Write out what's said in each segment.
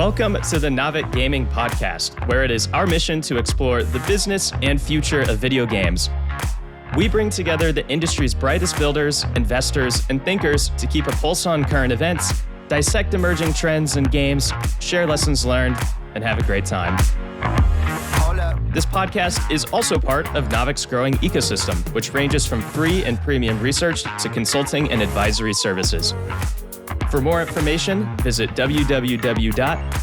Welcome to the Innovates Gaming Podcast, where it is our mission to explore the business and future of video games. We bring together the industry's brightest builders, investors, and thinkers to keep a pulse on current events, dissect emerging trends in games, share lessons learned, and have a great time. This podcast is also part of Navik's growing ecosystem, which ranges from free and premium research to consulting and advisory services. For more information, visit www.navik.co.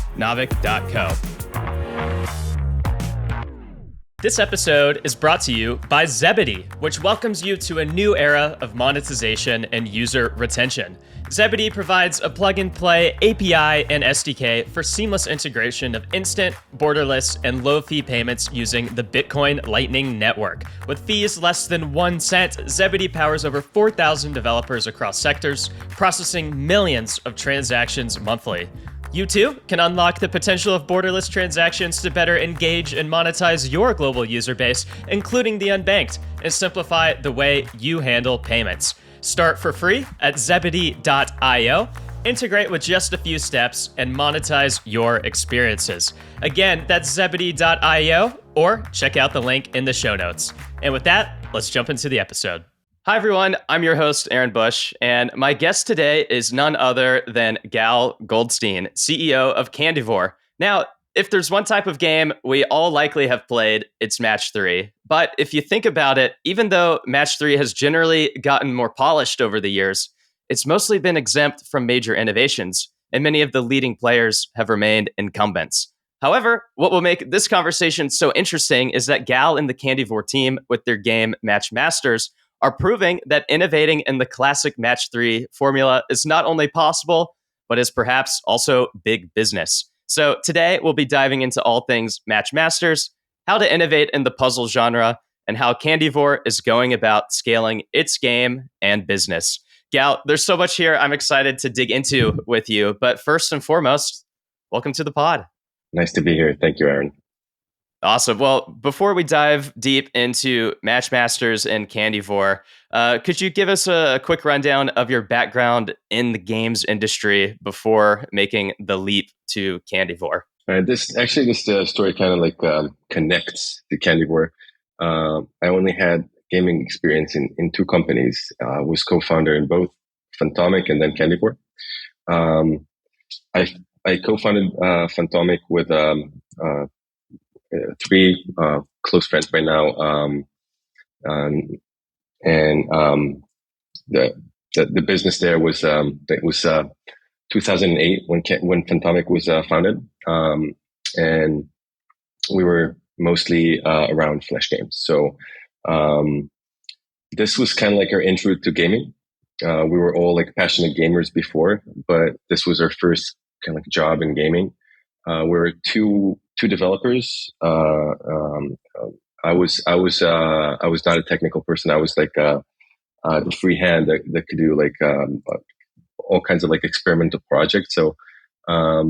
This episode is brought to you by Zebedee, which welcomes you to a new era of monetization and user retention. Zebedee provides a plug-and-play API and SDK for seamless integration of instant, borderless, and low-fee payments using the Bitcoin Lightning Network. With fees less than 1 cent, Zebedee powers over 4,000 developers across sectors, processing millions of transactions monthly. You too can unlock the potential of borderless transactions to better engage and monetize your global user base, including the unbanked, and simplify the way you handle payments. Start for free at zebedee.io, integrate with just a few steps, and monetize your experiences. Again, that's zebedee.io, or check out the link in the show notes. And with that, let's jump into the episode. Hi, everyone. I'm your host, Aaron Bush, and my guest today is none other than Gal Goldstein, CEO of Candivore. Now, if there's one type of game we all likely have played, it's Match 3. But if you think about it, even though Match 3 has generally gotten more polished over the years, it's mostly been exempt from major innovations, and many of the leading players have remained incumbents. However, what will make this conversation so interesting is that Gal and the Candivore team, with their game Match Masters, are proving that innovating in the classic Match 3 formula is not only possible, but is perhaps also big business. So today we'll be diving into all things Match Masters, how to innovate in the puzzle genre, and how Candivore is going about scaling its game and business. Gal, there's so much here I'm excited to dig into with you. But first and foremost, welcome to the pod. Nice to be here. Thank you, Aaron. Awesome. Well, before we dive deep into Match Masters and Candivore, could you give us a quick rundown of your background in the games industry before making the leap to Candivore? This story kind of like connects to Candivore. I only had gaming experience in two companies. I was co-founder in both Fantomic and then Candivore. I co-founded Fantomic with three close friends by now, the business there was 2008 when Fantomic was founded, and we were mostly around Flash games. So this was kind of like our intro to gaming. We were all like passionate gamers before, but this was our first kind of like job in gaming. We were two developers. I was not a technical person. I was like the free hand that could do like all kinds of like experimental projects. So our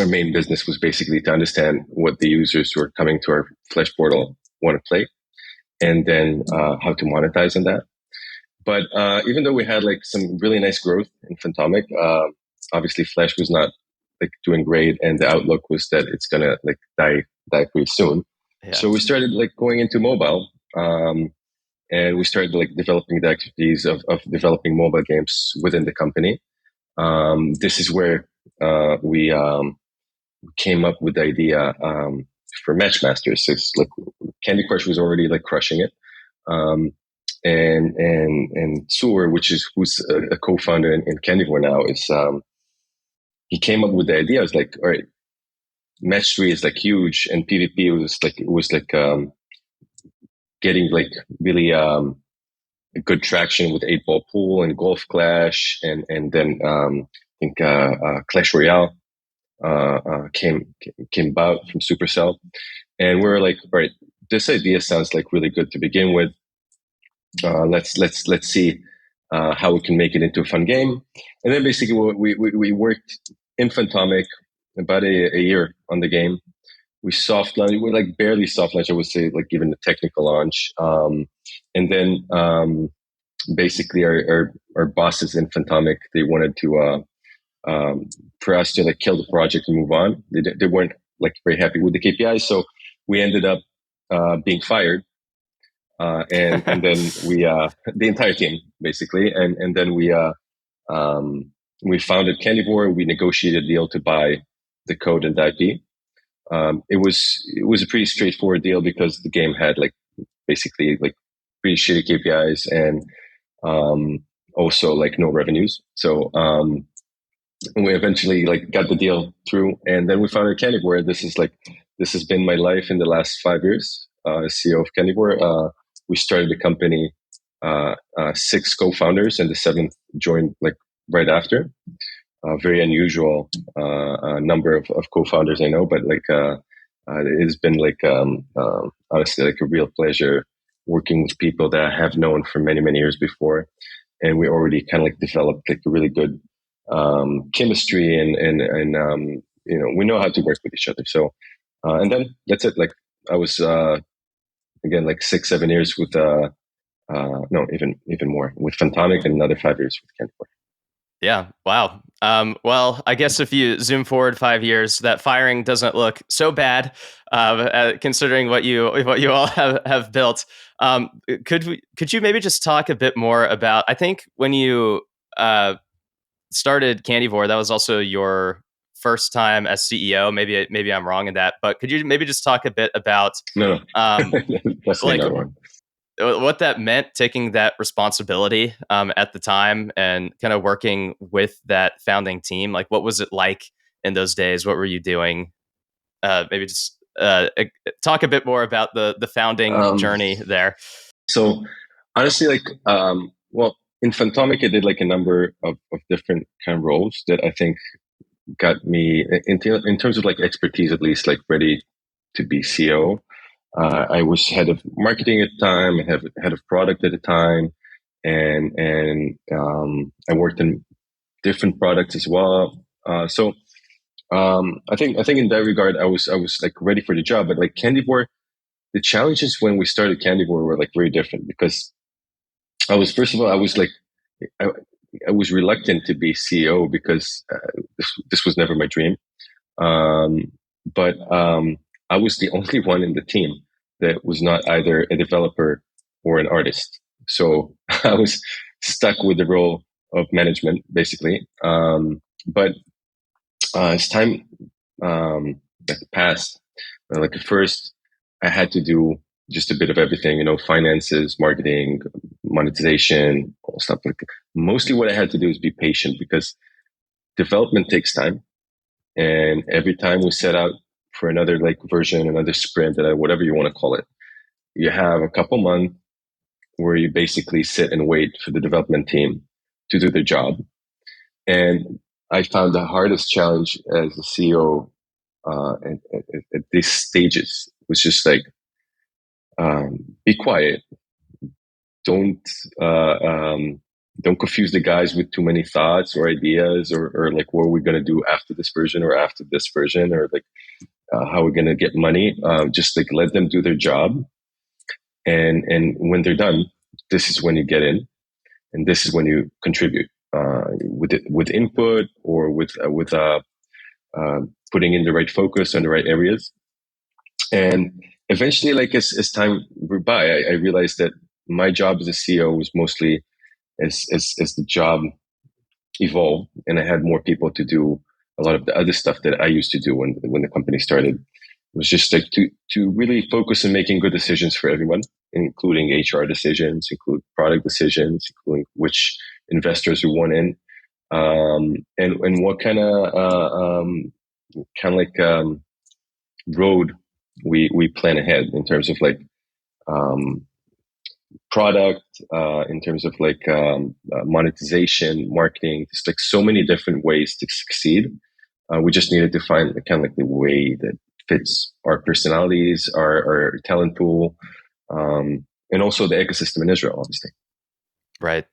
main business was basically to understand what the users who are coming to our Flash portal want to play, and then how to monetize on that. But even though we had like some really nice growth in Fantomic, obviously Flash was not like doing great, and the outlook was that it's gonna like die pretty soon. Yeah. So we started like going into mobile, and we started like developing the activities of developing mobile games within the company. This is where we came up with the idea for Match Masters. So it's like Candy Crush was already like crushing it, and Sur, who's a co-founder in Candivore now, is he came up with the idea. I was like, all right, Match 3 is like huge, and PvP was like getting like really good traction with 8-Ball Pool and Golf Clash, and then I think Clash Royale came about from Supercell, and we were like, all right, this idea sounds like really good to begin with. Let's see how we can make it into a fun game. And then basically we worked in Fantomic about a year on the game. We soft launched, we like barely soft launched, I would say, like even the technical launch. And then basically our bosses in Fantomic, they wanted to um, for us to like kill the project and move on. They weren't like very happy with the KPIs, so we ended up being fired. And then we the entire team basically, and then um, we founded Candivore. We negotiated a deal to buy the code and the IP. It was a pretty straightforward deal because the game had like basically like pretty shitty KPIs and um, also like no revenues. So we eventually like got the deal through, and then we founded Candivore. This has been my life in the last 5 years as CEO of Candivore. We started the company, six co-founders, and the seventh joined like right after. Very unusual number of co-founders I know, but like it's been like honestly like a real pleasure working with people that I have known for many years before, and we already kind of like developed like a really good chemistry and we know how to work with each other. So and then that's it. Like I was again like 6-7 years with no even more with Phantonic and another 5 years with Candivore. Yeah. Wow. Well, I guess if you zoom forward 5 years, that firing doesn't look so bad, considering what you all have built. Could you maybe just talk a bit more about? I think when you started Candivore, that was also your first time as CEO. Maybe I'm wrong in that, but could you maybe just talk a bit about No, um, definitely like not one. what that meant, taking that responsibility at the time and kind of working with that founding team? Like, what was it like in those days? What were you doing? Maybe just talk a bit more about the founding Um, journey there. so honestly, like, well, in Fantomic, I did like a number of different kind of roles that I think got me in terms of like expertise, at least like ready to be CEO. I was head of marketing at the time, head of product at the time, and I worked in different products as well. I think in that regard, I was like ready for the job. But like Candivore, the challenges when we started Candivore were like very different because I was first of all I, I was reluctant to be CEO because this was never my dream. But I was the only one in the team that was not either a developer or an artist. So I was stuck with the role of management, basically. But as time like passed, like at first, I had to do just a bit of everything, finances, marketing, monetization, all stuff like that. Mostly what I had to do is be patient because development takes time. And every time we set out for another like version, another sprint, whatever you want to call it, you have a couple months where you basically sit and wait for the development team to do their job. And I found the hardest challenge as a CEO at these stages was just like be quiet, don't uh, um, don't confuse the guys with too many thoughts or ideas or like what are we going to do after this version or after this version or like how we're going to get money. Just like let them do their job, and when they're done, this is when you get in, and this is when you contribute with input or with putting in the right focus on the right areas. And eventually, like as time went by, I realized that my job as a CEO was mostly as the job evolved, and I had more people to do a lot of the other stuff that I used to do when the company started. It was just like to really focus on making good decisions for everyone, including HR decisions, include product decisions, including which investors we want in, and what kind of like road we plan ahead in terms of like um, product, in terms of like monetization, marketing. There's like so many different ways to succeed. We just needed to find kind of like the way that fits our personalities, our talent pool, and also the ecosystem in Israel, obviously. Right.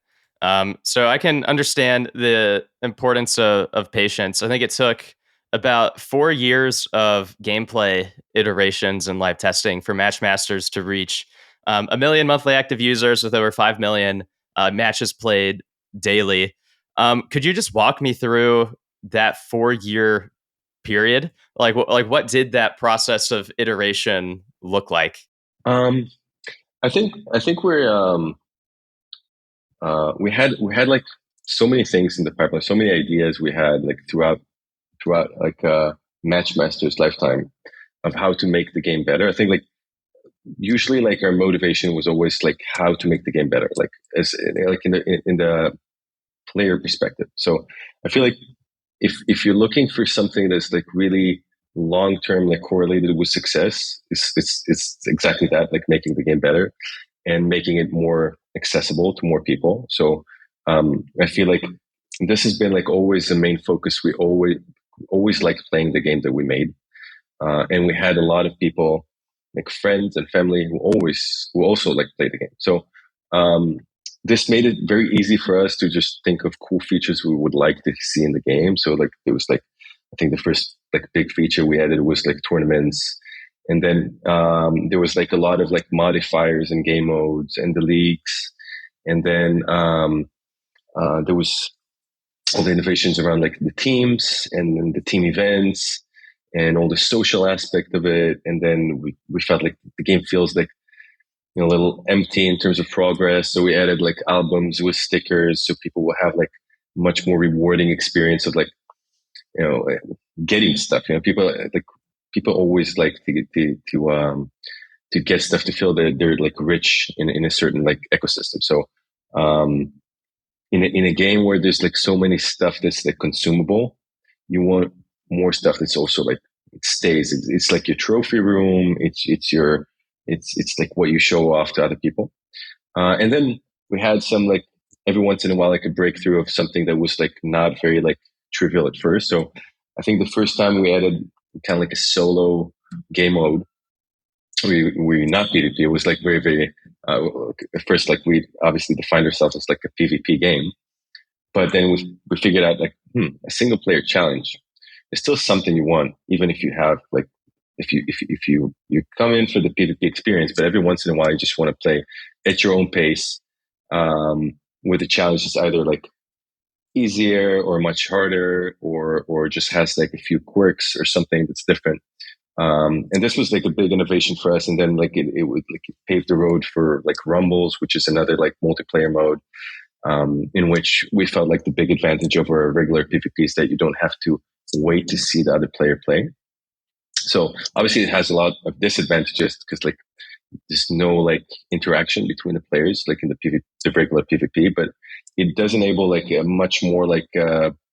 So I can understand the importance of patience. I think it took about 4 years of gameplay iterations and live testing for Matchmasters to reach 1 million monthly active users with over 5 million matches played daily. Could you just walk me through that 4 year period? Like what did that process of iteration look like? Um, I think we had like so many things in the pipeline, so many ideas we had like throughout like Matchmaster's lifetime of how to make the game better. I think like usually like our motivation was always like how to make the game better, like as like in the player perspective. So I feel like if you're looking for something that's like really long term, like correlated with success, it's exactly that, like making the game better and making it more accessible to more people. So I feel like this has been like always the main focus. We always liked playing the game that we made, and we had a lot of people, like friends and family, who also like play the game. So um, this made it very easy for us to just think of cool features we would like to see in the game. So like there was like, I think the first like big feature we added was like tournaments. And then there was like a lot of like modifiers and game modes and the leagues. And then there was all the innovations around like the teams and then the team events and all the social aspect of it. And then we felt like the game feels like, a little empty in terms of progress. So we added like albums with stickers so people will have like much more rewarding experience of like, you know, getting stuff. People always like to get stuff to feel that they're like rich in a certain like ecosystem. So um, in a game where there's like so many stuff that's like consumable, you want more stuff that's also like it stays. It's like your trophy room. It's like what you show off to other people. And then we had some like every once in a while like a breakthrough of something that was like not very like trivial at first. So I think the first time we added kind of like a solo game mode, we not PvP. It was like very at first like we obviously defined ourselves as like a PvP game, but then we figured out like a single player challenge is still something you want, even if you have like if you come in for the PvP experience, but every once in a while you just want to play at your own pace, where the challenge is either like easier or much harder, or just has like a few quirks or something that's different. And this was like a big innovation for us. And then like it would like it paved the road for like Rumbles, which is another like multiplayer mode, in which we felt like the big advantage over a regular PvP is that you don't have to wait to see the other player play. So obviously it has a lot of disadvantages because like there's no like interaction between the players like in the regular PvP, but it does enable like a much more like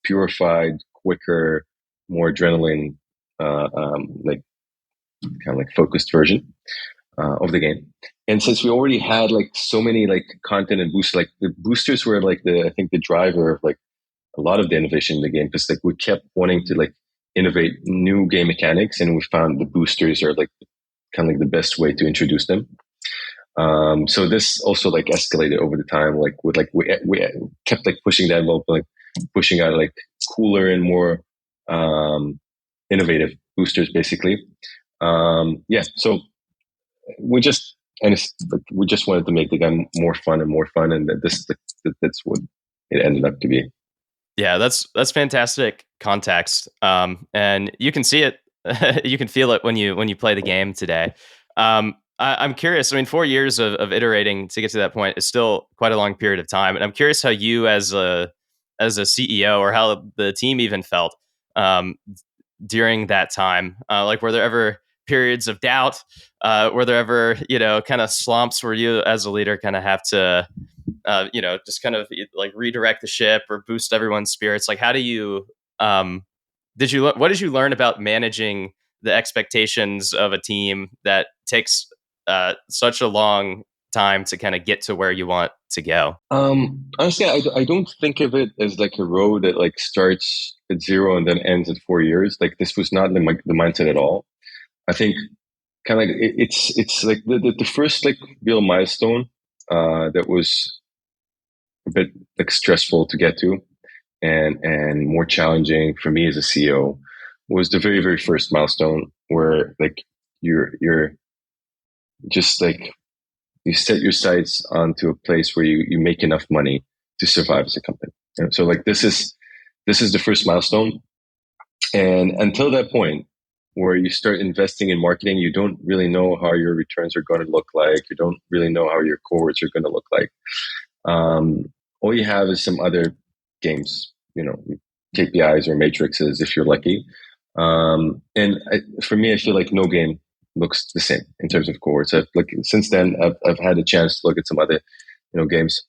purified, quicker, more adrenaline, like kind of like focused version of the game. And since we already had like so many like content and boosts, like the boosters were like I think the driver of like a lot of the innovation in the game, because like we kept wanting to like innovate new game mechanics, and we found the boosters are like kind of like the best way to introduce them. So this also like escalated over the time, like with like we kept like pushing that envelope, like pushing out like cooler and more innovative boosters, basically. Yeah, so we just and it's like we just wanted to make the game more fun and more fun, and that's what it ended up to be. Yeah, that's fantastic context. And you can see it, you can feel it when you play the game today. I'm curious. I mean, 4 years of iterating to get to that point is still quite a long period of time, and I'm curious how you, as a CEO, or how the team even felt during that time. Like, were there ever periods of doubt? Were there ever, kind of slumps where you, as a leader, kind of have to just kind of like redirect the ship or boost everyone's spirits? Like, how do you, what did you learn about managing the expectations of a team that takes such a long time to kind of get to where you want to go? Honestly, I don't think of it as like a road that like starts at zero and then ends at 4 years. Like this was not the mindset at all. I think kind of like it's like the first like real milestone that was a bit like stressful to get to, and more challenging for me as a CEO was the very first milestone where like you're just like you set your sights onto a place where you make enough money to survive as a company. So like this is the first milestone. And until that point where you start investing in marketing, you don't really know how your returns are going to look like. You don't really know how your cohorts are going to look like. All you have is some other games, KPIs or matrices if you're lucky. For me, I feel like no game looks the same in terms of cohorts. Since then, I've had a chance to look at some other, games,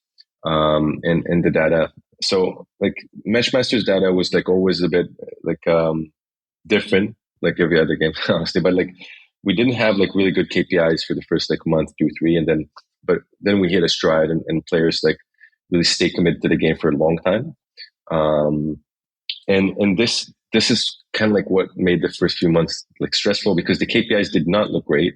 and the data. So like Matchmaster's data was like always a bit like different, like every other game, honestly. But like we didn't have like really good KPIs for the first like month, 2, 3, but then we hit a stride, and players like really stay committed to the game for a long time. Um, and this is kind of like what made the first few months like stressful because the KPIs did not look great,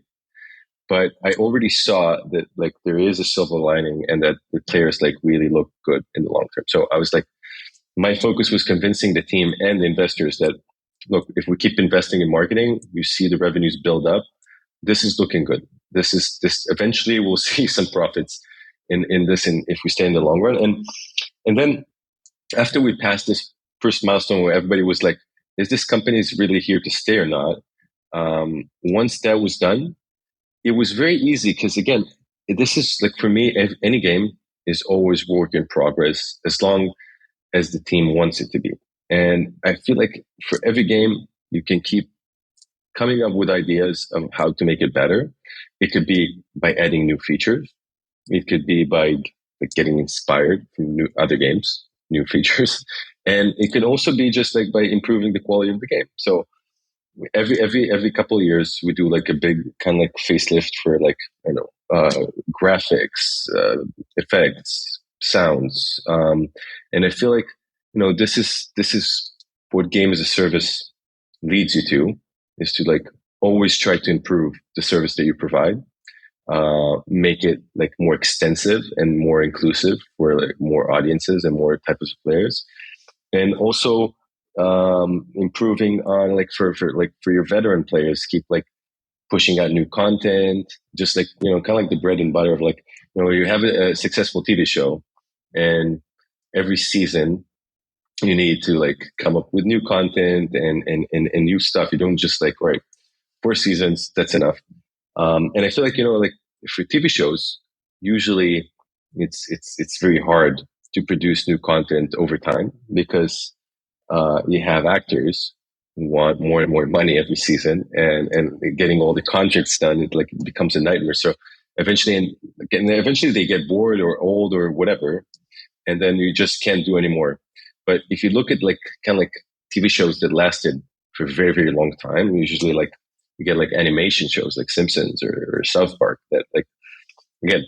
but I already saw that like there is a silver lining and that the players like really look good in the long term. So I was like, my focus was convincing the team and the investors that look, if we keep investing in marketing, you see the revenues build up. This is looking good. This eventually we'll see some profits in this, and if we stay in the long run. And then after we passed this first milestone where everybody was like, is this company is really here to stay or not? Once that was done, it was very easy because again, this is like for me, any game is always work in progress as long as the team wants it to be. And I feel like for every game, you can keep coming up with ideas of how to make it better. It could be by adding new features. It could be by like getting inspired from new other games, new features, and it could also be just like by improving the quality of the game. So every couple of years we do like a big kind of like facelift for like graphics, effects, sounds, and I feel like this is what game as a service leads you to, is to like always try to improve the service that you provide, make it like more extensive and more inclusive for like more audiences and more types of players, and also improving on like for your veteran players, keep like pushing out new content, just like kind of like the bread and butter of like you have a successful TV show, and every season you need to like come up with new content and new stuff. You don't just like, all right, 4 seasons, that's enough. And I feel like like for TV shows, usually it's very hard to produce new content over time because you have actors who want more and more money every season, and getting all the contracts done, it becomes a nightmare. So eventually they get bored or old or whatever, and then you just can't do anymore. But if you look at like kind of like TV shows that lasted for a very, very long time, usually like you get like animation shows like Simpsons or South Park that like, again,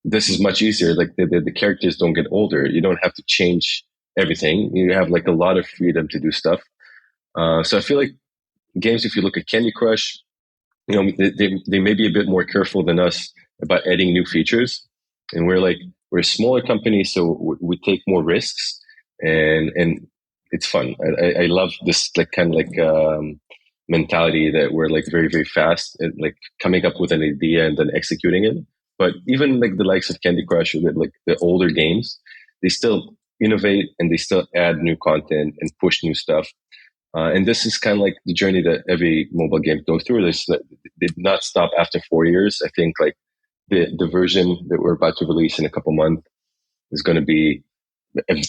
this is much easier. Like the characters don't get older. You don't have to change everything. You have like a lot of freedom to do stuff. So I feel like games, if you look at Candy Crush, they may be a bit more careful than us about adding new features. And we're a smaller company, so we take more risks, and it's fun. I love this like kind of like mentality that we're like very, very fast at like coming up with an idea and then executing it. But even like the likes of Candy Crush or the older games, they still innovate and they still add new content and push new stuff. And this is kind of like the journey that every mobile game goes through. This did not stop after 4 years. I think like the version that we're about to release in a couple months is going to be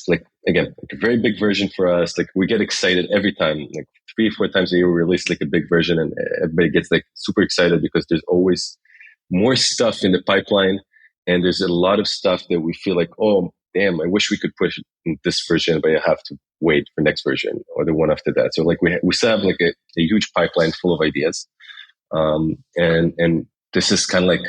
like, again, like a very big version for us. Like we get excited every time, like 3, 4 times a year we release like a big version, and everybody gets like super excited because there's always more stuff in the pipeline, and there's a lot of stuff that we feel like, oh damn, I wish we could push this version, but I have to wait for next version or the one after that. So like we still have like a huge pipeline full of ideas, and this is kind of like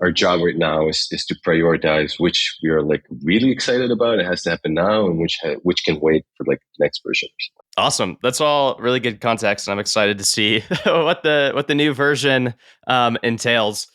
our job right now is to prioritize which we are like really excited about. It has to happen now, and which can wait for like the next version. Awesome. That's all really good context, and I'm excited to see what the new version entails.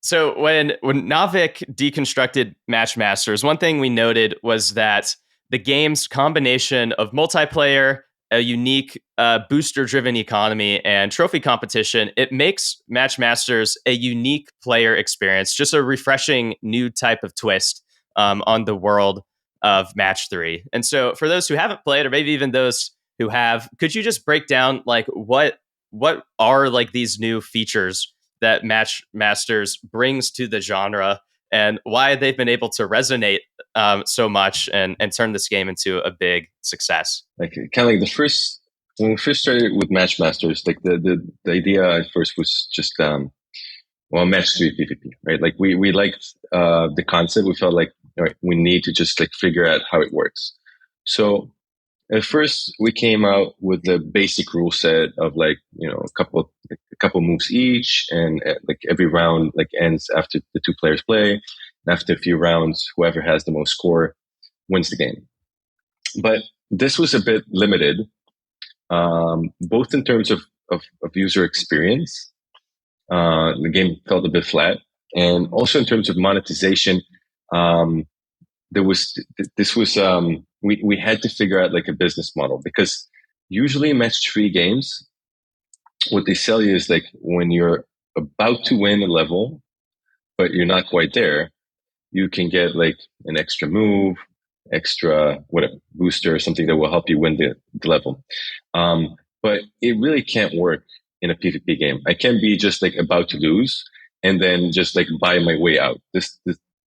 So when Navik deconstructed Matchmasters, one thing we noted was that the game's combination of multiplayer, a unique booster-driven economy, and trophy competition, it makes Matchmasters a unique player experience, just a refreshing new type of twist on the world of match three. And so for those who haven't played, or maybe even those who have, could you just break down like what are like these new features that Match Masters brings to the genre, and why they've been able to resonate so much and turn this game into a big success? Like kind of like the first when we first started with Match Masters, like the idea at first was just well, match three PvP, right? Like we liked the concept. We felt like, all right, we need to just like figure out how it works. So at first we came out with the basic rule set of like, a couple moves each, and like every round like ends after the two players play. And after a few rounds, whoever has the most score wins the game. But this was a bit limited, both in terms of user experience. The game felt a bit flat, and also in terms of monetization. Um, there was this was we had to figure out like a business model, because usually match three games, what they sell you is like when you're about to win a level but you're not quite there, you can get like an extra move, extra whatever booster or something that will help you win the level. But it really can't work in a PvP game. I can't be just like about to lose and then just like buy my way out. This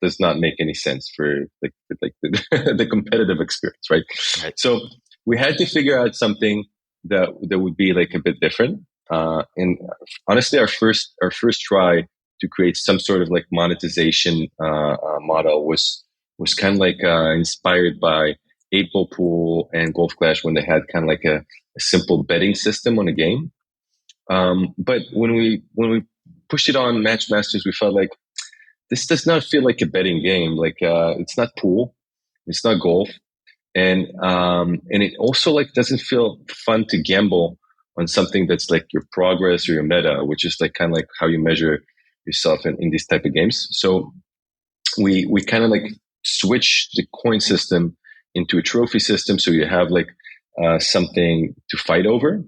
does not make any sense for like the competitive experience, right? Right. So we had to figure out something that would be like a bit different. And honestly, our first try to create some sort of like monetization model was kind of like inspired by 8 Ball Pool and Golf Clash, when they had kind of like a simple betting system on a game. But when we pushed it on Match Masters, we felt like this does not feel like a betting game. Like it's not pool, it's not golf, and it also like doesn't feel fun to gamble on something that's like your progress or your meta, which is like kind of like how you measure yourself in these type of games. So we kind of like switch the coin system into a trophy system, so you have like something to fight over.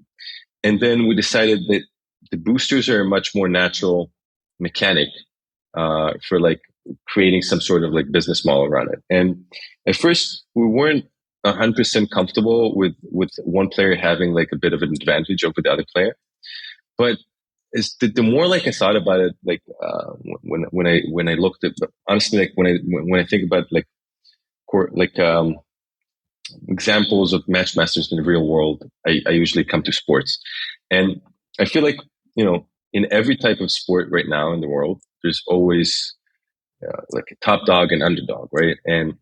And then we decided that the boosters are a much more natural mechanic for like creating some sort of like business model around it. And at first we weren't 100% comfortable with one player having like a bit of an advantage over the other player. But the more like I thought about it, like when I looked at, honestly, like when I think about like examples of match masters in the real world, I usually come to sports. And I feel like, in every type of sport right now in the world, there's always like a top dog and underdog, right? And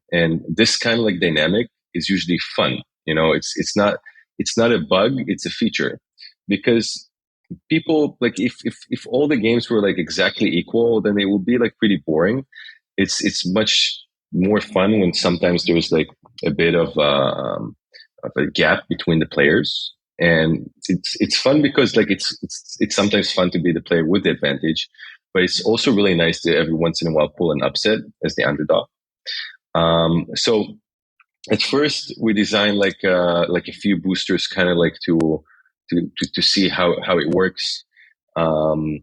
this kind of like dynamic is usually fun. It's not a bug, it's a feature, because people like if all the games were like exactly equal, then it would be like pretty boring. It's much more fun when sometimes there's like a bit of a gap between the players, and it's fun because like it's sometimes fun to be the player with the advantage, but it's also really nice to every once in a while pull an upset as the underdog. So at first we designed like a few boosters, kind of like to see how it works. Um,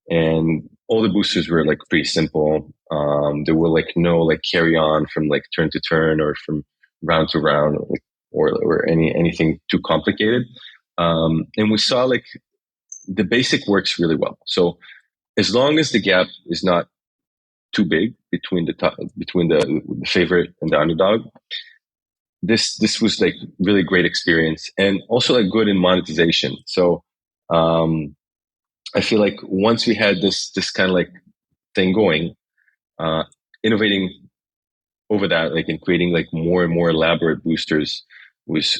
and all the boosters were like pretty simple. There were like no like carry on from like turn to turn or from round to round, or anything too complicated. And we saw like the basic works really well. So as long as the gap is not too big between the favorite and the underdog, this was like really great experience, and also like good in monetization. So um, I feel like once we had this kind of like thing going, uh, innovating over that, like, and creating like more and more elaborate boosters was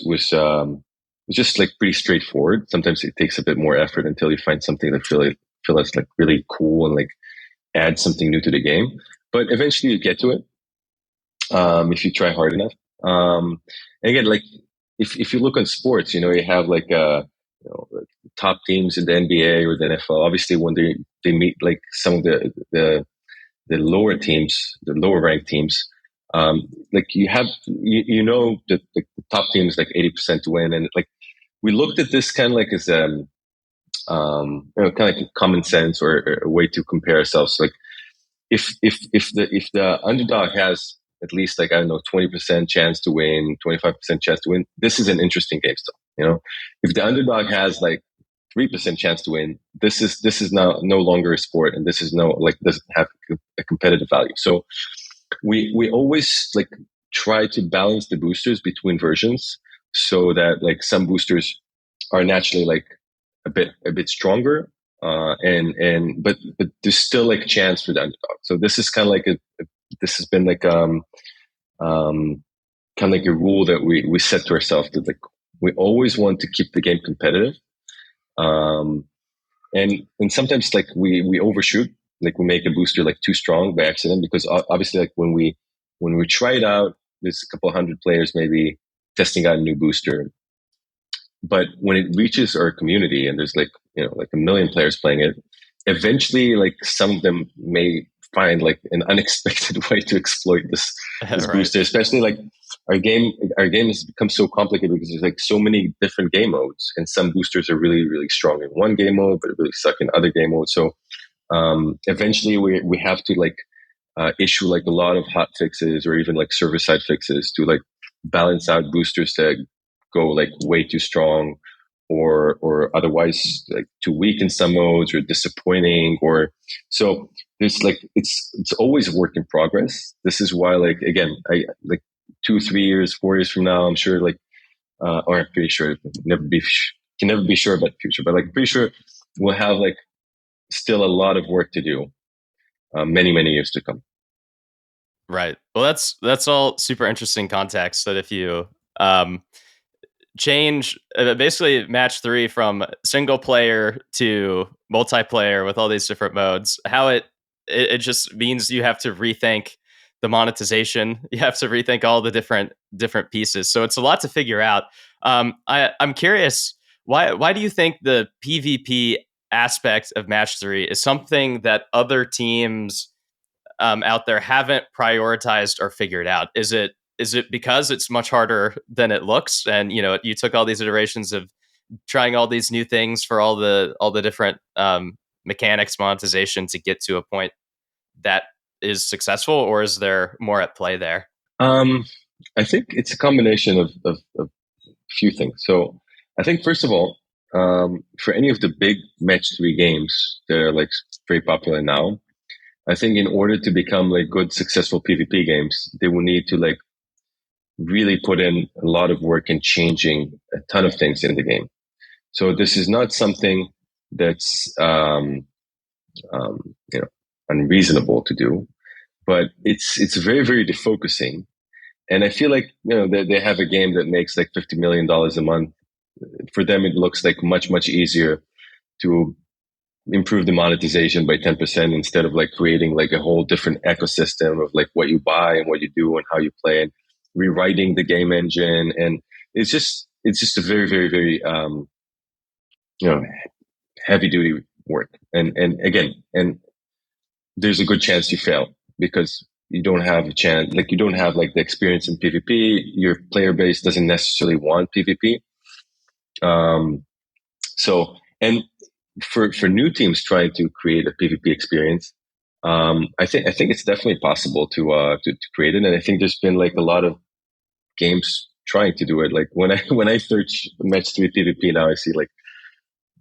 just like pretty straightforward. Sometimes it takes a bit more effort until you find something that feel that's like really cool and like add something new to the game. But eventually you get to it, if you try hard enough. And again, like if you look on sports, you have like like top teams in the NBA or the NFL. Obviously, when they meet like some of the lower teams, the lower ranked teams, like that the top team is like 80% to win, and like we looked at this kind of like as kind of like common sense, or a way to compare ourselves. Like if the underdog has at least like, I don't know, 20% chance to win, 25% chance to win, this is an interesting game still. You know, if the underdog has like 3% chance to win, this is now no longer a sport, and this is no like doesn't have a competitive value. So we always like try to balance the boosters between versions, so that like some boosters are naturally like a bit stronger, but there's still like chance for the underdog. So this is kind of like this has been like um kind of like a rule that we set to ourselves, that like we always want to keep the game competitive. um and sometimes like we overshoot, like we make a booster like too strong by accident, because obviously like when we try it out, there's a couple hundred players maybe testing out a new booster. But when it reaches our community and there's like, you know, like a million players playing it, eventually like some of them may find like an unexpected way to exploit this Right. booster. Especially like our game has become so complicated because there's like so many different game modes, and some boosters are really really strong in one game mode but really suck in other game modes. So eventually we have to like issue like a lot of hot fixes, or even like server side fixes, to like balance out boosters that go like way too strong, or otherwise like too weak in some modes, or disappointing. Or so there's like it's always a work in progress. This is why, like, again, I like 2 3 years 4 years from now, I'm sure like or I'm pretty sure, can never be sure about the future, but like pretty sure we'll have like still a lot of work to do, many years to come. Right. Well, that's all super interesting context. That if you um, change basically match three from single player to multiplayer with all these different modes, how it just means you have to rethink the monetization. You have to rethink all the different pieces. So it's a lot to figure out. I'm curious, why do you think the PvP aspect of match three is something that other teams out there haven't prioritized or figured out? Is it because it's much harder than it looks, and you took all these iterations of trying all these new things for all the different mechanics, monetization, to get to a point that is successful, or is there more at play there? Um, I think it's a combination of a few things. So I think first of all, for any of the big match three games that are like very popular now, I think in order to become like good, successful PvP games, they will need to like really put in a lot of work in changing a ton of things in the game. So this is not something that's you know, unreasonable to do, but it's very very defocusing. And I feel like, you know, they have a game that makes like $50 million a month. For them, it looks like much easier to improve the monetization by 10%, instead of like creating like a whole different ecosystem of like what you buy and what you do and how you play, and rewriting the game engine. And it's just a very you know, heavy duty work. And again, and there's a good chance you fail, because you don't have a chance, like you don't have like the experience in PvP. Your player base doesn't necessarily want PvP. Um, so, and for new teams trying to create a PvP experience, I think it's definitely possible to create it. And I think there's been like a lot of games trying to do it. Like when I when I search match three PvP now, I see like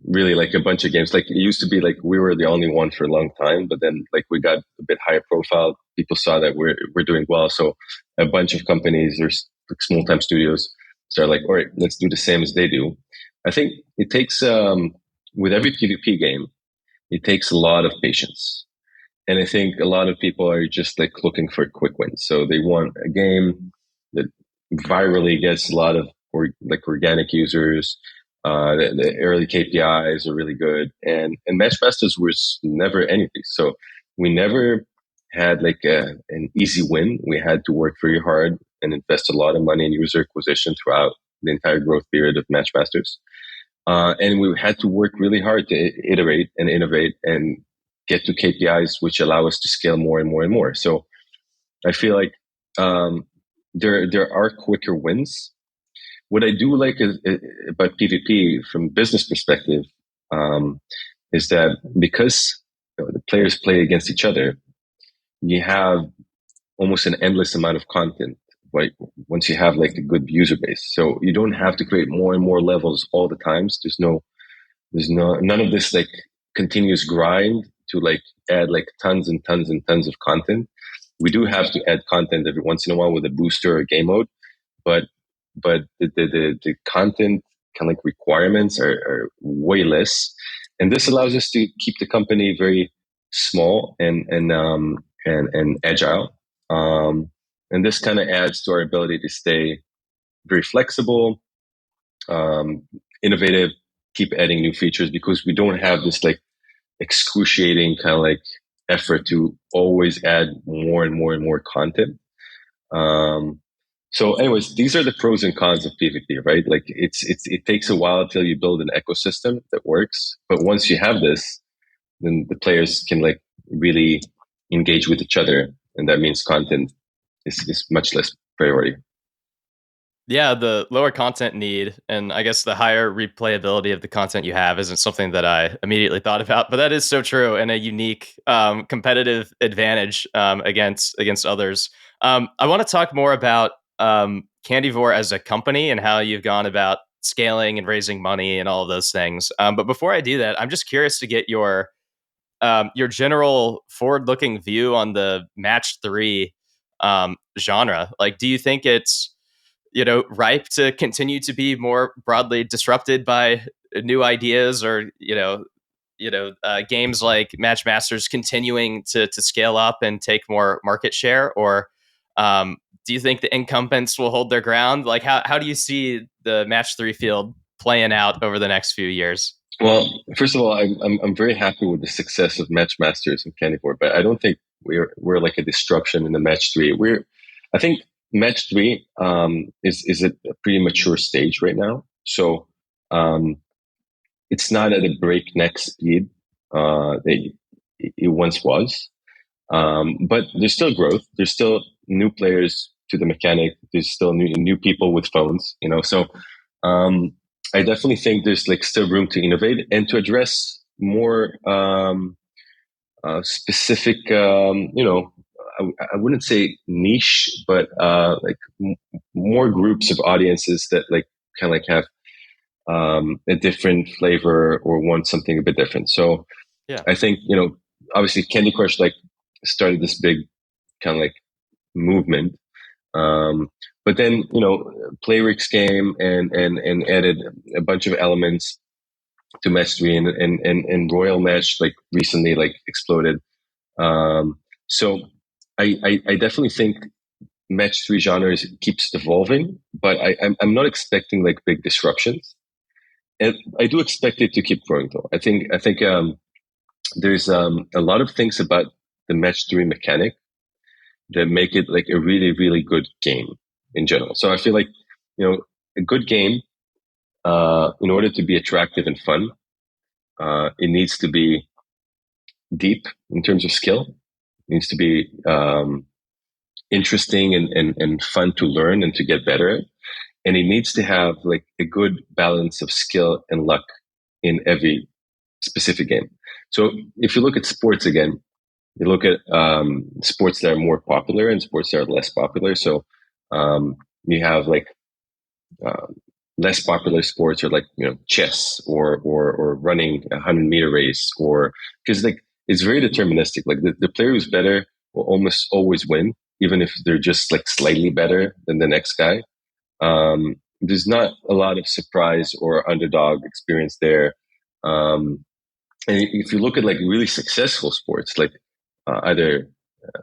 really like a bunch of games. Like it used to be like we were the only one for a long time, but then like we got a bit higher profile. People saw that we're doing well, so a bunch of companies, there's like small time studios, start like, all right, let's do the same as they do. I think it takes with every PvP game, it takes a lot of patience. And I think a lot of people are just like looking for quick wins. So they want a game that virally gets a lot of like organic users. The early KPIs are really good, and Matchmasters was never anything. So we never had like an easy win. We had to work very hard and invest a lot of money in user acquisition throughout the entire growth period of Matchmasters. And we had to work really hard to iterate and innovate and get to KPIs which allow us to scale more and more and more. So I feel like there are quicker wins. What I do like about PvP from a business perspective um, is that because, you know, the players play against each other, you have almost an endless amount of content, right? Once you have like a good user base, so you don't have to create more and more levels all the times. There's none of this like continuous grind to like add like tons and tons and tons of content. We do have to add content every once in a while with a booster or game mode, but the content kind of like requirements are way less, and this allows us to keep the company very small and agile. And this kind of adds to our ability to stay very flexible, um, innovative, keep adding new features because we don't have this like excruciating kind of like effort to always add more and more and more content. Um, so, anyways, these are the pros and cons of PvP, right? Like, it takes a while till you build an ecosystem that works, but once you have this, then the players can like really engage with each other, and that means content is much less priority. Yeah, the lower content need and I guess the higher replayability of the content you have isn't something that I immediately thought about, but that is so true and a unique competitive advantage against others. I want to talk more about Candivore as a company and how you've gone about scaling and raising money and all of those things. But before I do that, I'm just curious to get your general forward-looking view on the match three genre. Like, do you think it's ripe to continue to be more broadly disrupted by new ideas or games like Match Masters continuing to scale up and take more market share, or um, do you think the incumbents will hold their ground? Like, how do you see the Match Three field playing out over the next few years? Well, first of all, I'm very happy with the success of Match Masters and Candivore, but I don't think we're like a disruption in the Match Three. I think Match Three is at a pretty mature stage right now, so um, it's not at a breakneck speed that it once was. But there's still growth. There's still new players to the mechanic. There's still new people with phones, So um, I definitely think there's like still room to innovate and to address more specific, I wouldn't say niche, but more groups of audiences that like kind of like have a different flavor or want something a bit different. So Yeah. I think, obviously Candy Crush like started this big kind of like movement. But then, Playrix came and added a bunch of elements to Match 3 and Royal Match like recently like exploded. So I definitely think Match 3 genres keeps evolving, but I'm not expecting like big disruptions. And I do expect it to keep growing though. I think there's a lot of things about the Match 3 mechanic that make it like a really, really good game in general. So I feel like, a good game, in order to be attractive and fun, it needs to be deep in terms of skill. It needs to be interesting and fun to learn and to get better at. And it needs to have like a good balance of skill and luck in every specific game. So if you look at sports again, you look at sports that are more popular and sports that are less popular. So you have like uh, less popular sports are like chess or running a 100-meter race, or because like it's very deterministic. Like the player who's better will almost always win, even if they're just like slightly better than the next guy. There's not a lot of surprise or underdog experience there. And if you look at like really successful sports, like either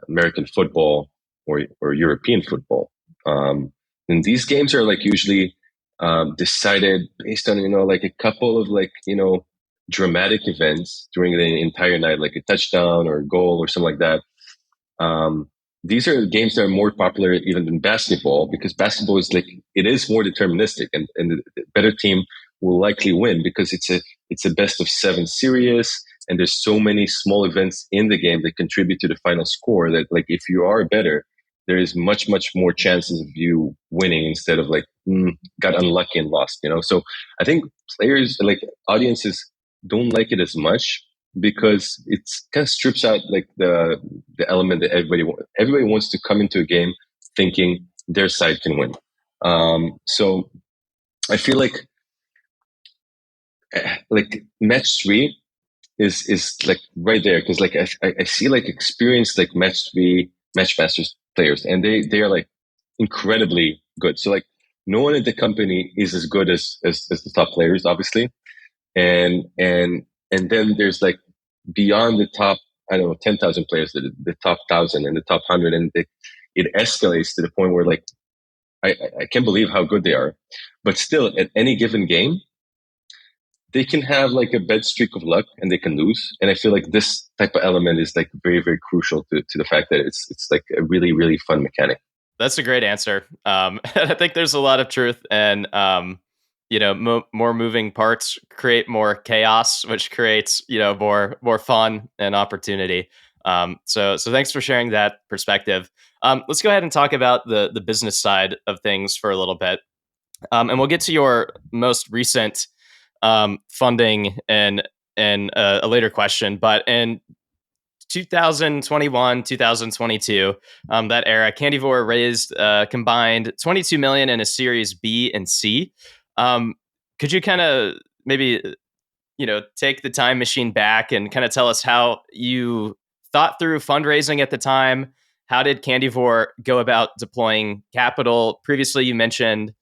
American football or European football, and these games are like usually decided based on like a couple of like dramatic events during the entire night, like a touchdown or a goal or something like that. Um, these are games that are more popular even than basketball because basketball is like it is more deterministic, and the better team will likely win because it's a best of seven series, and there's so many small events in the game that contribute to the final score that like if you are better, there is much more chances of you winning instead of like got unlucky and lost. So I think players like audiences don't like it as much because it's kind of strips out like the element that everybody wants to come into a game thinking their side can win. So I feel like match three is like right there because like I see like experienced like match three match masters players and they are like incredibly good. So like no one at the company is as good as the top players, obviously, and then there's like beyond the top, I don't know, 10,000 players, the top 1,000 and the top 100, and it escalates to the point where like I can't believe how good they are, but still at any given game they can have like a bad streak of luck and they can lose. And I feel like this type of element is like very, very crucial to the fact that it's like a really, really fun mechanic. That's a great answer. I think there's a lot of truth, and more moving parts create more chaos, which creates more fun and opportunity. So thanks for sharing that perspective. Let's go ahead and talk about the business side of things for a little bit, and we'll get to your most recent funding and a later question. But in 2021, 2022, that era, Candivore raised combined 22 million in a Series B and C. Um, could you kind of maybe take the time machine back and kind of tell us how you thought through fundraising at the time? How did Candivore go about deploying capital? Previously, you mentioned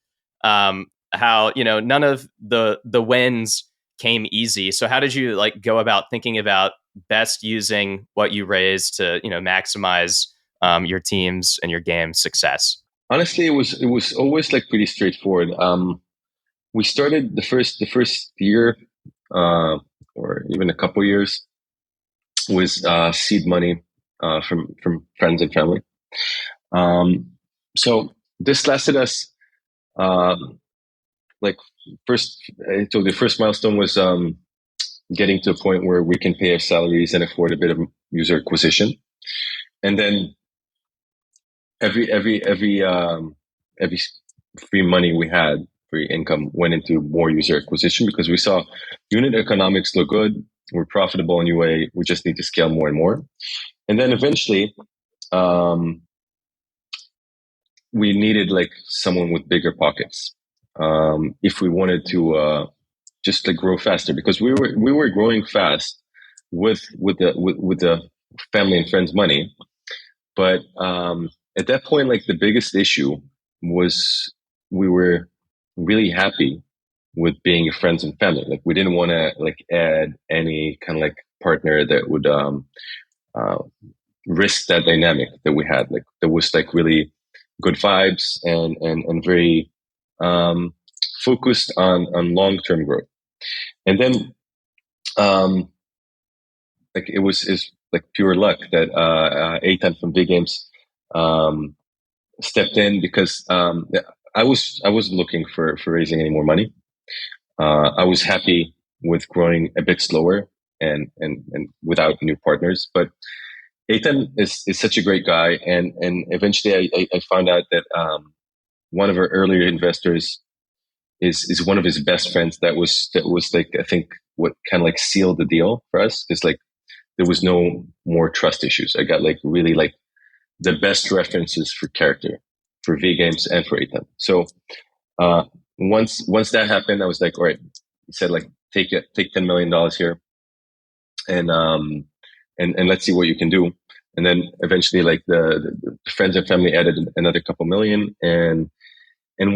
how none of the wins came easy. So how did you like go about thinking about best using what you raised to maximize your teams and your game's success? Honestly, it was always like pretty straightforward. We started the first year, or even a couple years, was seed money from friends and family. So this lasted us like first. I told you the first milestone was getting to a point where we can pay our salaries and afford a bit of user acquisition, and then every free money we had, free income, went into more user acquisition because we saw unit economics look good. We're profitable anyway. We just need to scale more and more. And then eventually, um, we needed like someone with bigger pockets if we wanted to just like grow faster because we were growing fast with the family and friends money. But at that point, like the biggest issue was we were really happy with being friends and family. Like we didn't want to like add any kind of like partner that would uh, risk that dynamic that we had. Like there was like really good vibes and very um, focused on long term growth. And then um, like it was is like pure luck that Eitan from Big Games um, stepped in because I wasn't looking for raising any more money. I was happy with growing a bit slower and without new partners. But Eitan is such a great guy, and eventually I found out that one of our earlier investors is one of his best friends. That was like I think what kind of like sealed the deal for us because like there was no more trust issues. I got like really like the best references for character for V games and for Eitan. So uh, once that happened, I was like, all right. He said like take $10 million here and let's see what you can do. And then eventually, like the friends and family added another couple million, and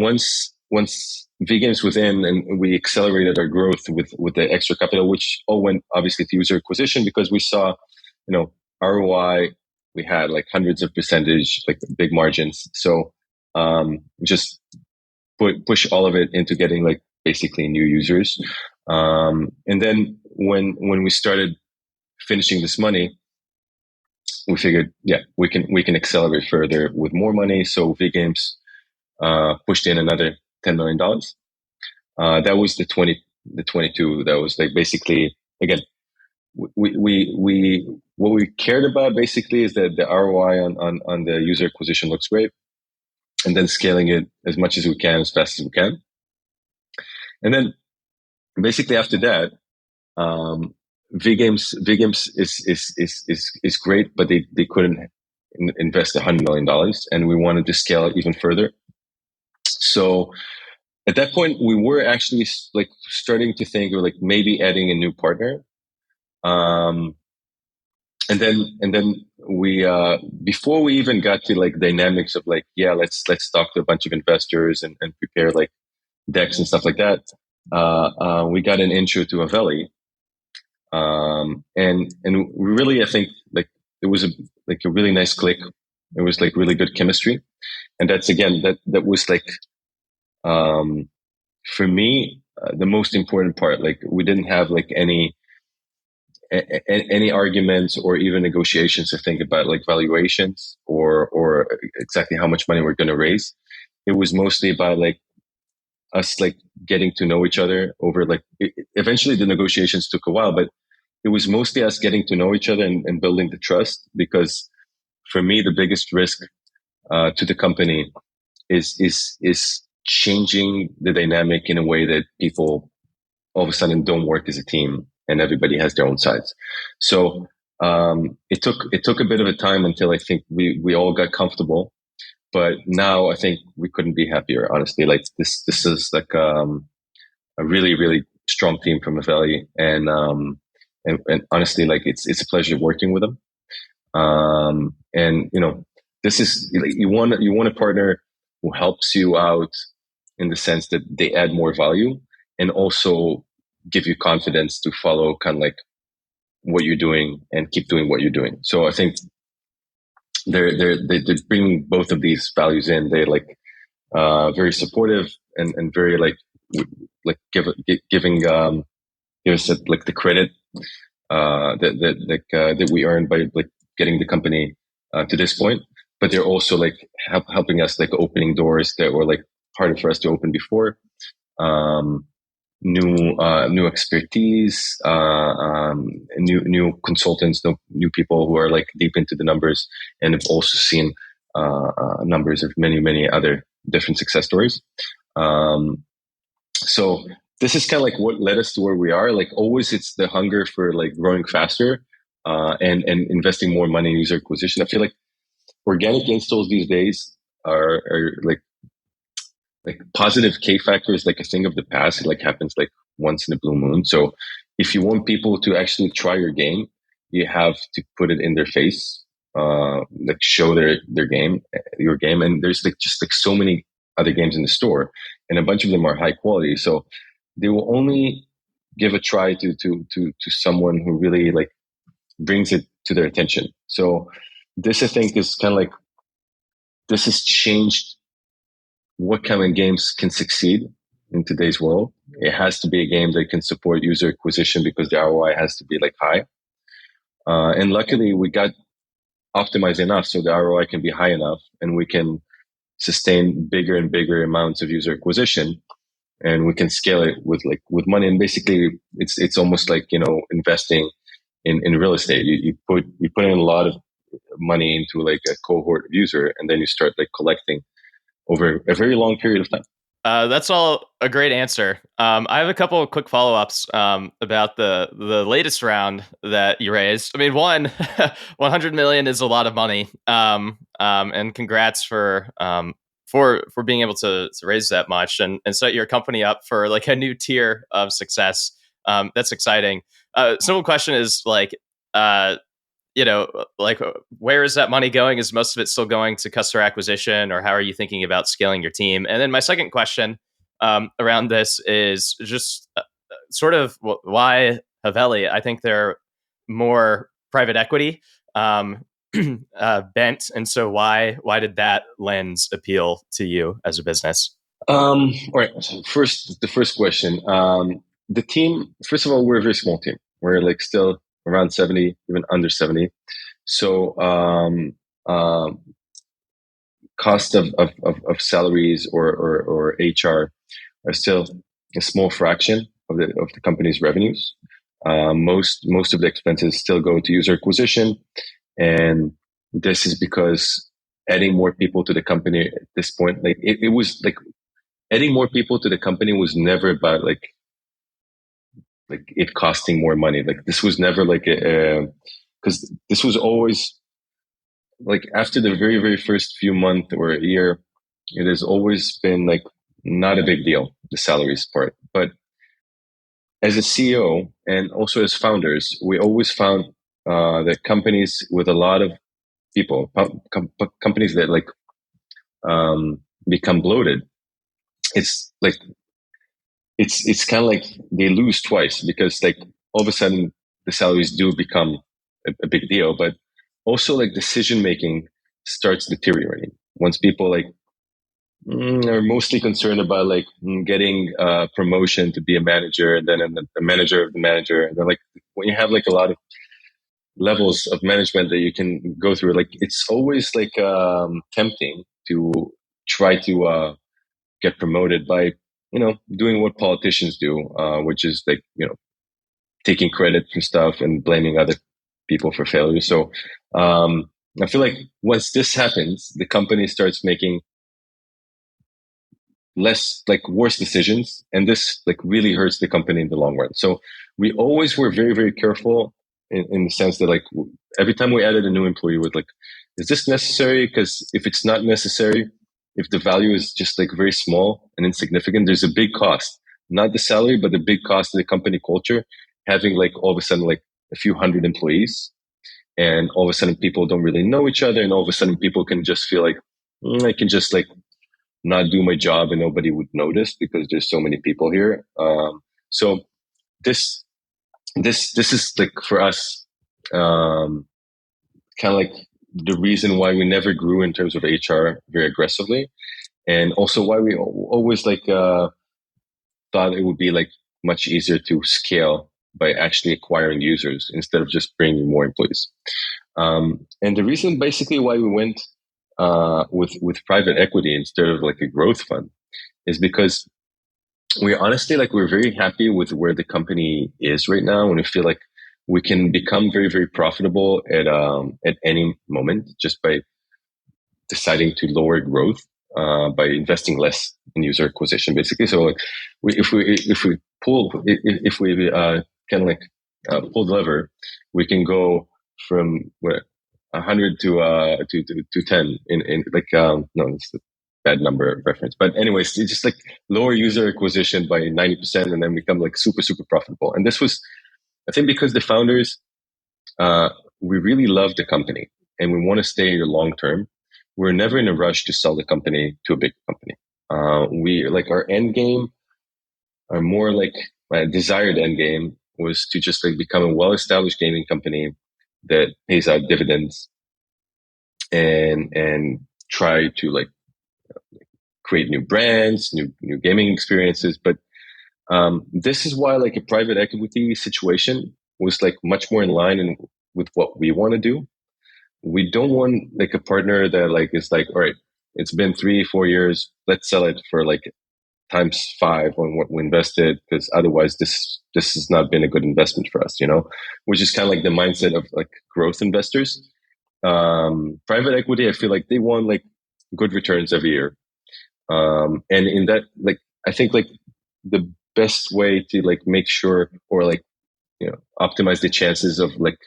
once V Games was in, and we accelerated our growth with the extra capital, which all went obviously to user acquisition because we saw, ROI. We had like hundreds of percentage, like big margins. So just push all of it into getting like basically new users. And then when we started finishing this money, we figured, yeah, we can accelerate further with more money. So V Games pushed in another $10 million. That was the 22. That was like basically again, we what we cared about basically is that the ROI on the user acquisition looks great, and then scaling it as much as we can, as fast as we can, and then basically after that, um, V Games is great, but they couldn't invest $100 million, and we wanted to scale it even further. So at that point, we were actually like starting to think of like maybe adding a new partner. Um, and then we before we even got to like dynamics of like, yeah, let's talk to a bunch of investors and prepare like decks and stuff like that. We got an intro to Haveli, and really, I think like it was a really nice click. It was like really good chemistry, and that's again that was like um, for me the most important part. Like we didn't have like any arguments or even negotiations to think about like valuations or exactly how much money we're going to raise. It was mostly about like us like getting to know each other over like eventually the negotiations took a while, but it was mostly us getting to know each other and building the trust. Because for me, the biggest risk to the company is changing the dynamic in a way that people all of a sudden don't work as a team and everybody has their own sides. So it took a bit of a time until I think we all got comfortable. But now I think we couldn't be happier, honestly. Like this is like a really really strong team from Haveli, and honestly, like it's a pleasure working with them. And this is you want a partner who helps you out in the sense that they add more value and also give you confidence to follow kind of like what you're doing and keep doing what you're doing. So I think they're bringing both of these values in. They're like very supportive and very like giving give us like the credit that we earned by like getting the company to this point. But they're also like helping us like opening doors that were like harder for us to open before. Um, new expertise, new consultants, new people who are like deep into the numbers and have also seen numbers of many other different success stories. So this is kind of like what led us to where we are. Like always, it's the hunger for like growing faster and investing more money in user acquisition. I feel like organic installs these days are like positive K factor is like a thing of the past. It like happens like once in a blue moon. So if you want people to actually try your game, you have to put it in their face, like show their game, your game. And there's like just like so many other games in the store, and a bunch of them are high quality. So they will only give a try to someone who really like brings it to their attention. So this I think is kind of like this has changed what kind of games can succeed in today's world. It has to be a game that can support user acquisition because the ROI has to be like high. And luckily we got optimized enough so the ROI can be high enough and we can sustain bigger and bigger amounts of user acquisition, and we can scale it with money. And basically it's almost like, investing in real estate. You put in a lot of money into like a cohort of user, and then you start like collecting over a very long period of time. That's all a great answer. I have a couple of quick follow-ups about the latest round that you raised. I mean, 100 million is a lot of money, and congrats for being able to raise that much and set your company up for like a new tier of success. That's exciting. Simple question is like, like where is that money going? Is most of it still going to customer acquisition, or how are you thinking about scaling your team? And then my second question around this is just sort of why Haveli? I think they're more private equity bent, and so why did that lens appeal to you as a business? All right. So the first question. The team. First of all, we're a very small team. We're like still around 70, even under 70. So cost of salaries or HR are still a small fraction of the company's revenues. Most of the expenses still go to user acquisition, and this is because adding more people to the company at this point, like it was like adding more people to the company was never about like like it costing more money. Like this was never like a because this was always like after the very very first few months or a year, it has always been like not a big deal, the salaries part. But as a CEO and also as founders, we always found that companies with a lot of people, companies that like become bloated, it's like it's kind of like they lose twice because like all of a sudden the salaries do become a big deal, but also like decision making starts deteriorating once people like are mostly concerned about like getting promotion to be a manager and then a manager of the manager. And then like when you have like a lot of levels of management that you can go through, like it's always like tempting to try to get promoted by, doing what politicians do, which is like, taking credit for stuff and blaming other people for failure. So I feel like once this happens, the company starts making less like worse decisions, and this like really hurts the company in the long run. So we always were very very careful in the sense that like every time we added a new employee with like, is this necessary? Because if it's not necessary, if the value is just like very small and insignificant, there's a big cost, not the salary but the big cost of the company culture, having like all of a sudden like a few hundred employees, and all of a sudden people don't really know each other, and all of a sudden people can just feel like, I can just like not do my job and nobody would notice because there's so many people here. So this this is like for us kind of like the reason why we never grew in terms of HR very aggressively, and also why we always like thought it would be like much easier to scale by actually acquiring users instead of just bringing more employees. And the reason basically why we went with private equity instead of like a growth fund is because we honestly like we're very happy with where the company is right now, and we feel like we can become very very profitable at any moment just by deciding to lower growth by investing less in user acquisition, basically. So like if we kind of like pull the lever, we can go from what 100 to 10 in like no, it's a bad number reference, but anyways, it's just like lower user acquisition by 90% and then become like super super profitable. And this was, I think, because the founders we really love the company and we want to stay here long term. We're never in a rush to sell the company to a big company. We like our end game, our more like my desired end game was to just like become a well established gaming company that pays out dividends and try to like create new brands, new gaming experiences. But this is why like a private equity situation was like much more in line with what we want to do. We don't want like a partner that like is like, all right, it's been 3 4 years, let's sell it for like times 5 on what we invested, because otherwise this has not been a good investment for us, which is kind of like the mindset of like growth investors. Private equity, I feel like they want like good returns every year. And in that, like, I think like the best way to like make sure or like, optimize the chances of like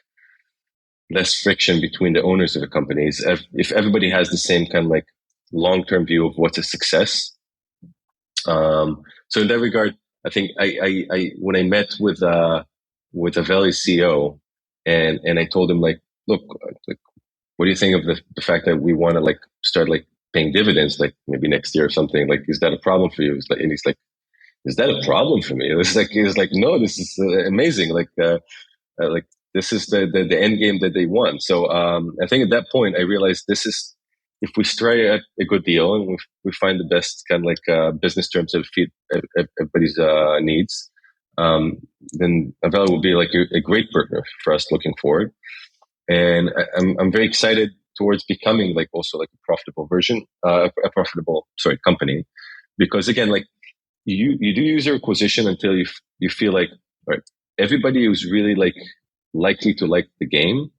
less friction between the owners of the companies if everybody has the same kind of like long-term view of what's a success. So in that regard, I think I when I met with Haveli CEO and I told him like, look, like, what do you think of the fact that we want to like start like paying dividends like maybe next year or something? Like, is that a problem for you? And he's like, is that a problem for me? It's like, no, this is amazing. Like this is the end game that they want. So I think at that point I realized this is, if we strike a good deal and we find the best kind of like business terms that fit everybody's needs, then Avella will be like a great partner for us looking forward. And I'm very excited towards becoming like also like a profitable version, a profitable company, because again, like you do user acquisition until you feel like, all right, everybody who's really like likely to like the game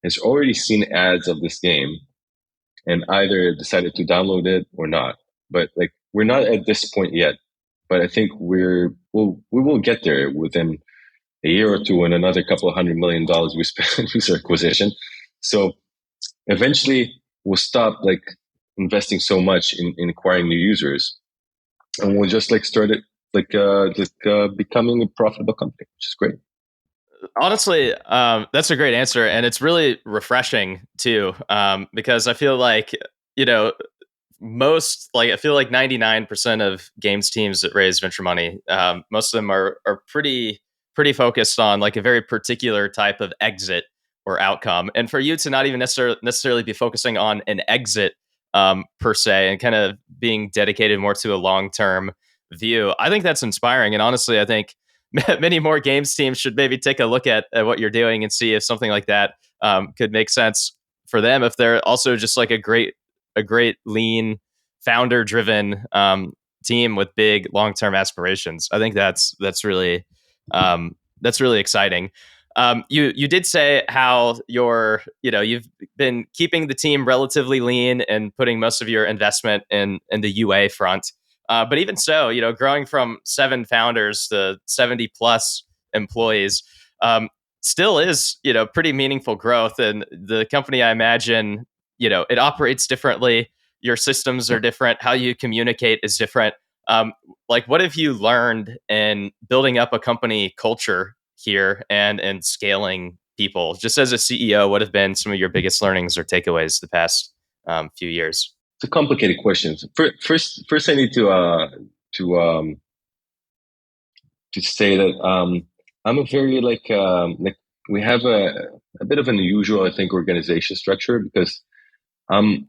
has already seen ads of this game and either decided to download it or not. But like we're not at this point yet. But I think we will get there within a year or two and another couple of $100 million we spent on user acquisition. So eventually we'll stop like investing so much in acquiring new users, and we'll just like start it becoming a profitable company, which is great. Honestly, that's a great answer, and it's really refreshing too, because I feel like you know most like I feel like 99% of games teams that raise venture money, most of them are pretty focused on like a very particular type of exit or outcome. And for you to not even necessarily be focusing on an exit per se, and kind of being dedicated more to a long term view, I think that's inspiring. And honestly, I think many more games teams should maybe take a look at what you're doing and see if something like that could make sense for them, if they're also just like a great lean founder driven team with big long term aspirations. I think that's really exciting. You did say how you've been keeping the team relatively lean and putting most of your investment in the UA front. But even so, growing from 7 founders to 70 plus employees still is pretty meaningful growth. And the company, I imagine, it operates differently. Your systems are different. How you communicate is different. Like, what have you learned in building up a company culture here and scaling people? Just as a CEO, what have been some of your biggest learnings or takeaways the past few years? It's a complicated question. First, I need to to say that I'm a very like we have a bit of an unusual, I think, organization structure because I'm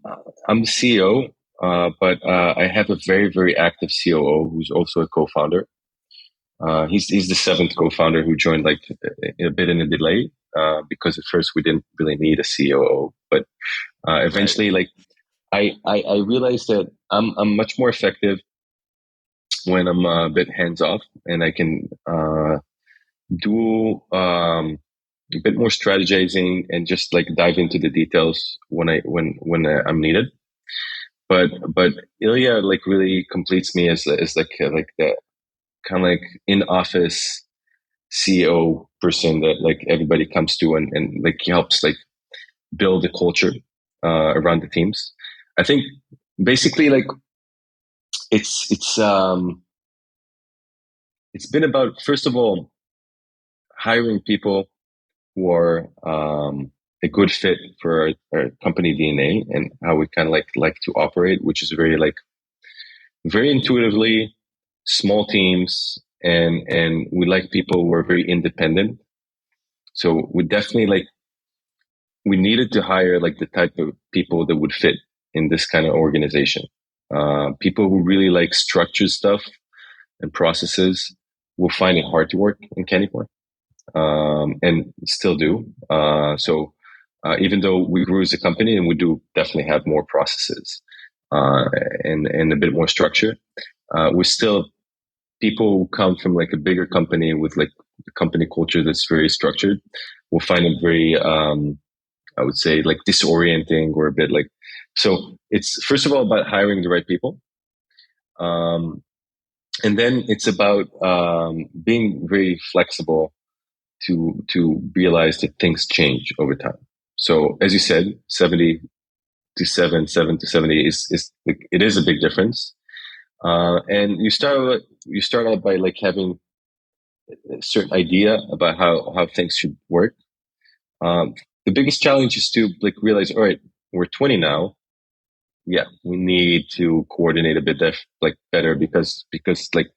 I'm the CEO, but I have a very active COO who's also a co-founder. He's the seventh co-founder who joined like a bit in a delay because at first we didn't really need a COO, but Right. eventually like I realized that I'm much more effective when I'm a bit hands off and I can do a bit more strategizing and just like dive into the details when I'm needed. But Ilya like really completes me as like the kind of like in office CEO person that like everybody comes to and like he helps like build a culture around the teams. I think basically like it's it's been about first of all hiring people who are a good fit for our company DNA and how we kind of like to operate, which is very like very intuitively small teams and we like people who are very independent. So we definitely like we needed to hire like the type of people that would fit in this kind of organization. People who really like structured stuff and processes will find it hard to work in Candivore, and still do. Even though we grew as a company and we do definitely have more processes and a bit more structure, we still people who come from like a bigger company with like a company culture that's very structured will find it very I would say like disorienting or a bit like so it's first of all about hiring the right people, um, and then it's about being very flexible to realize that things change over time. So as you said, 70 to 7 to 70 is like, it is a big difference. And you start out by like having a certain idea about how things should work. Um, the biggest challenge is to like realize, all right, we're 20 now. Yeah, we need to coordinate a bit like better because like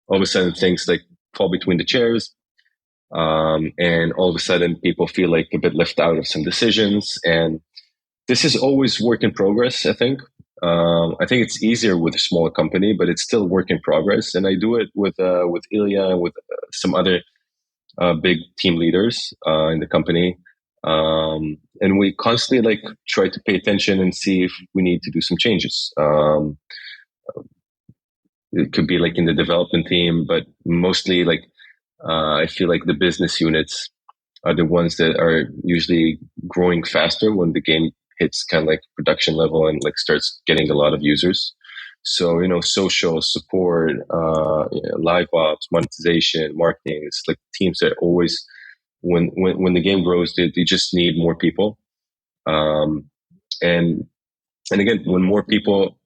all of a sudden things like fall between the chairs, and all of a sudden people feel like a bit left out of some decisions. And this is always work in progress. I think it's easier with a smaller company, but it's still work in progress. And I do it with Ilya and with some other big team leaders in the company. And we constantly like try to pay attention and see if we need to do some changes. It could be like in the development team, but mostly like I feel like the business units are the ones that are usually growing faster when the game hits kind of like production level and like starts getting a lot of users. So, social support, live ops, monetization, marketing. It's like teams that always, when the game grows, they just need more people. Um, and and again, when more people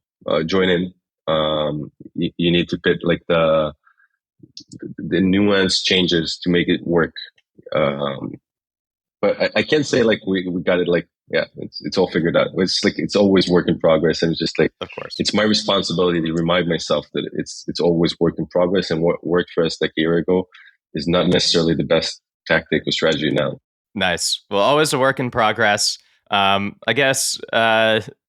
join in, you need to put like the nuance changes to make it work. Um, but I can't say like we got it like, yeah, it's all figured out. It's like it's always work in progress, and it's just like, Of course. it's my responsibility to remind myself that it's always work in progress, and what worked for us like a year ago is not necessarily the best tactic or strategy now. Nice. Well, always a work in progress. I guess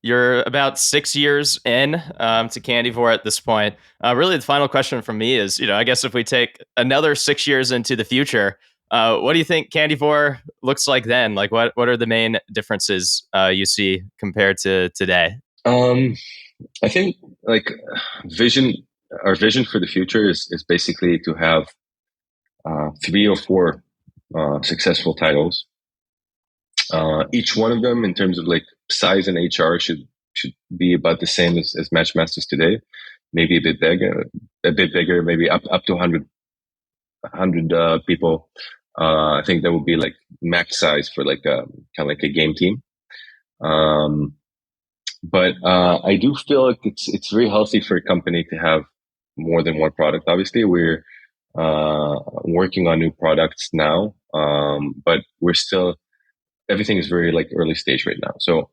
you're about 6 years in to Candivore at this point. Really, the final question from me is, I guess if we take another 6 years into the future, what do you think Candivore looks like then? Like, what are the main differences you see compared to today? I think like vision, our vision for the future is basically to have 3 or 4 successful titles. Each one of them, in terms of like size and HR, should be about the same as Matchmasters today. Maybe a bit bigger, maybe up to 100 people. I think that would be like max size for like kind of like a game team. But I do feel like it's very healthy for a company to have more than one product. Obviously, we're working on new products now, but we're still, everything is very like early stage right now. So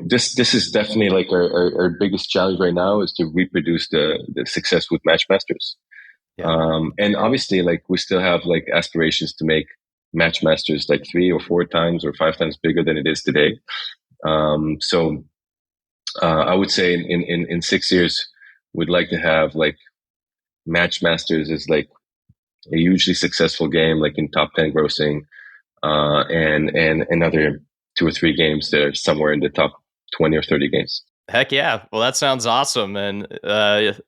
this is definitely like our biggest challenge right now is to reproduce the success with Matchmasters. Yeah. And obviously, like we still have like aspirations to make Matchmasters like 3 or 4 times or 5 times bigger than it is today. So I would say in 6 years, we'd like to have like Matchmasters is like a hugely successful game, like in top 10 grossing, and another 2 or 3 games that are somewhere in the top 20 or 30 games. Heck yeah. Well, that sounds awesome. And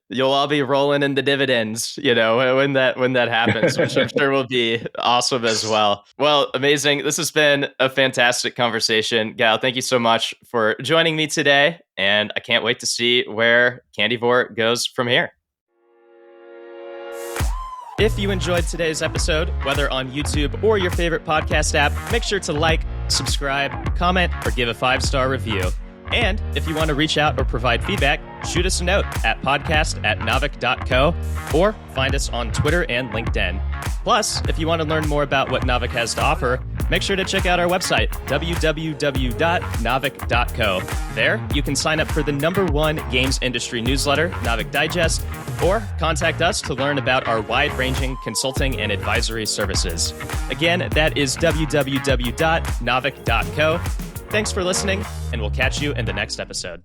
you'll all be rolling in the dividends, when that happens, which I'm sure will be awesome as well. Well, amazing. This has been a fantastic conversation. Gal, thank you so much for joining me today. And I can't wait to see where Candivore goes from here. If you enjoyed today's episode, whether on YouTube or your favorite podcast app, make sure to like, subscribe, comment, or give a 5-star review. And if you want to reach out or provide feedback, shoot us a note at podcast@naavik.co or find us on Twitter and LinkedIn. Plus, if you want to learn more about what Naavik has to offer, make sure to check out our website, www.naavik.co. There, you can sign up for the #1 games industry newsletter, Naavik Digest, or contact us to learn about our wide-ranging consulting and advisory services. Again, that is www.naavik.co. Thanks for listening, and we'll catch you in the next episode.